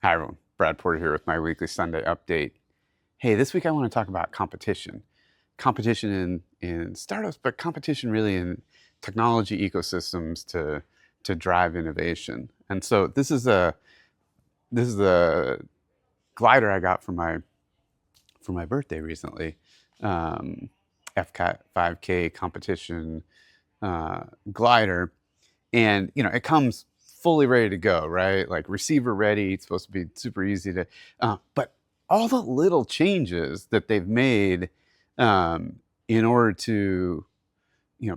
Hi, everyone. Brad Porter here with my weekly Sunday update. Hey, this week I want to talk about competition. Competition in startups, but competition really in technology ecosystems to drive innovation. And so this is a glider I got for my birthday recently. Um, FCAT 5K competition glider, and it comes fully ready to go, right? Like receiver ready. It's supposed to be super easy to but all the little changes that they've made in order to,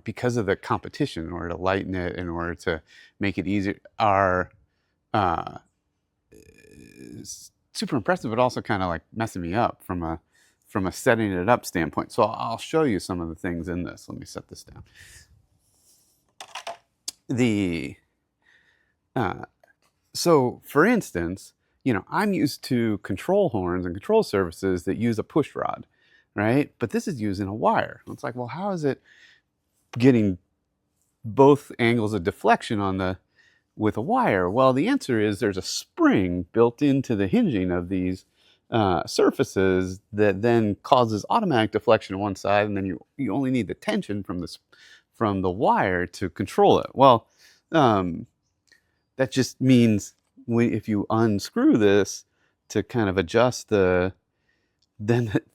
because of the competition, in order to lighten it, in order to make it easier, are uh, super impressive, but also kind of like messing me up from a setting it up standpoint. So I'll show you some of the things in this. Let me set this down. The So, for instance, I'm used to control horns and control surfaces that use a push rod, right? But this is using a wire. It's like, well, how is it getting both angles of deflection with a wire? Well, the answer is there's a spring built into the hinging of these surfaces that then causes automatic deflection on one side, and then you only need the tension from the wire to control it. Well, um, that just means if you unscrew this to kind of adjust then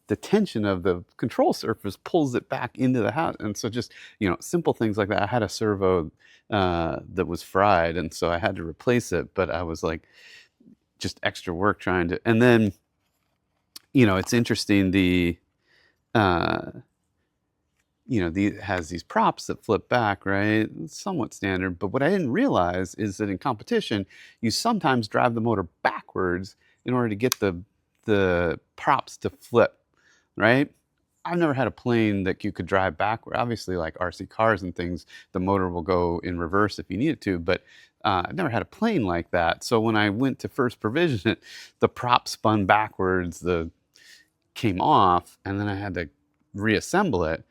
the tension of the control surface pulls it back into the house. And so just, simple things like that. I had a servo that was fried, and so I had to replace it, but I was like, just extra work trying to, and then, it's interesting, uh, has these props that flip back, right? It's somewhat standard. But what I didn't realize is that in competition, you sometimes drive the motor backwards in order to get the props to flip, right? I've never had a plane that you could drive backward. Obviously, like RC cars and things, the motor will go in reverse if you need it to, but I've never had a plane like that. So when I went to first provision it, the prop spun backwards, the came off, and then I had to reassemble it.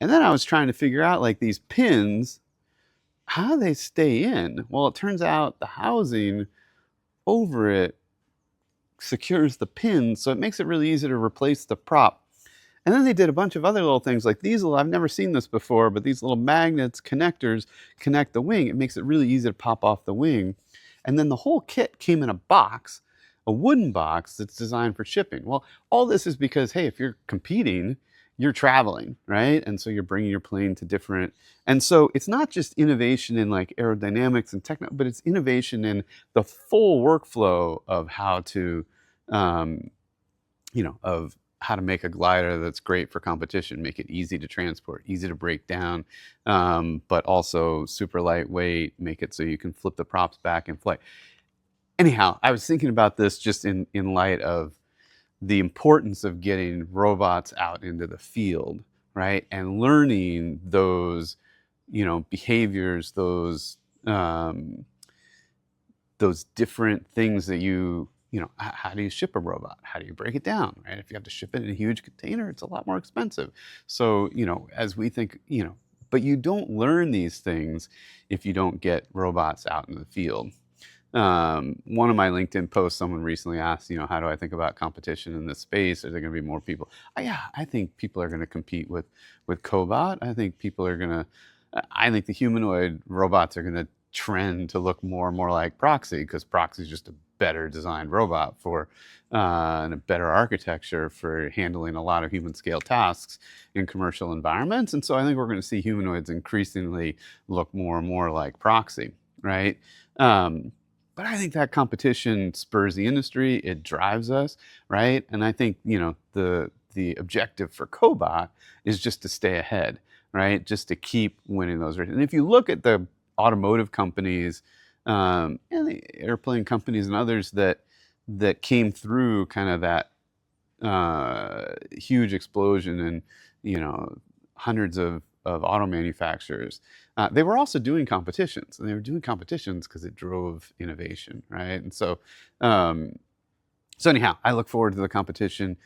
And then I was trying to figure out, like, these pins, how do they stay in? Well, it turns out the housing over it secures the pins, so it makes it really easy to replace the prop. And then they did a bunch of other little things, like these little, I've never seen this before, but these little magnets, connectors, connect the wing. It makes it really easy to pop off the wing. And then the whole kit came in a box, a wooden box that's designed for shipping. Well, all this is because, hey, if you're competing, you're traveling, right? And so you're bringing your plane to different. And so it's not just innovation in like aerodynamics and techno, but it's innovation in the full workflow of how to, um, of how to make a glider that's great for competition, make it easy to transport, easy to break down, but also super lightweight, make it so you can flip the props back in flight. Anyhow, I was thinking about this just in light of the importance of getting robots out into the field, right? And learning those, behaviors, um, those different things that how do you ship a robot? How do you break it down, right? If you have to ship it in a huge container, it's a lot more expensive. So, as we think, but you don't learn these things if you don't get robots out in the field. One of my LinkedIn posts, someone recently asked, how do I think about competition in this space? Are there going to be more people? Yeah, I think people are going to compete with Cobot. I think the humanoid robots are going to trend to look more and more like Proxy, because Proxy is just a better designed robot and a better architecture for handling a lot of human scale tasks in commercial environments. And so I think we're going to see humanoids increasingly look more and more like Proxy, right? But I think that competition spurs the industry. It drives us, right? And I think, the objective for Cobot is just to stay ahead, right? Just to keep winning those races. And if you look at the automotive companies, and the airplane companies and others that came through kind of that huge explosion and, hundreds of auto manufacturers, they were also doing competitions, and they were doing competitions because it drove innovation, right? And so anyhow, I look forward to the competition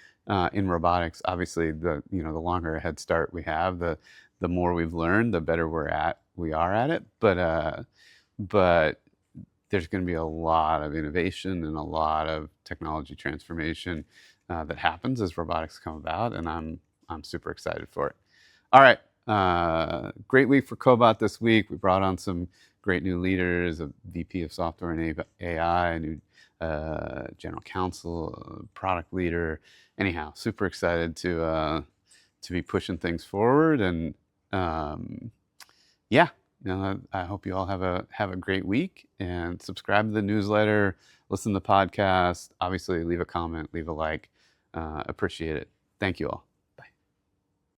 in robotics. Obviously, the longer a head start we have, the more we've learned, the better we are at it. But there's going to be a lot of innovation and a lot of technology transformation that happens as robotics come about, and I'm super excited for it. All right, great week for Cobot this week. We brought on some great new leaders, a VP of software and AI, a new general counsel, product leader. Anyhow, super excited to be pushing things forward, and yeah, I hope you all have a great week, and subscribe to the newsletter, listen to the podcast, obviously leave a comment, leave a like. Appreciate it. Thank you all.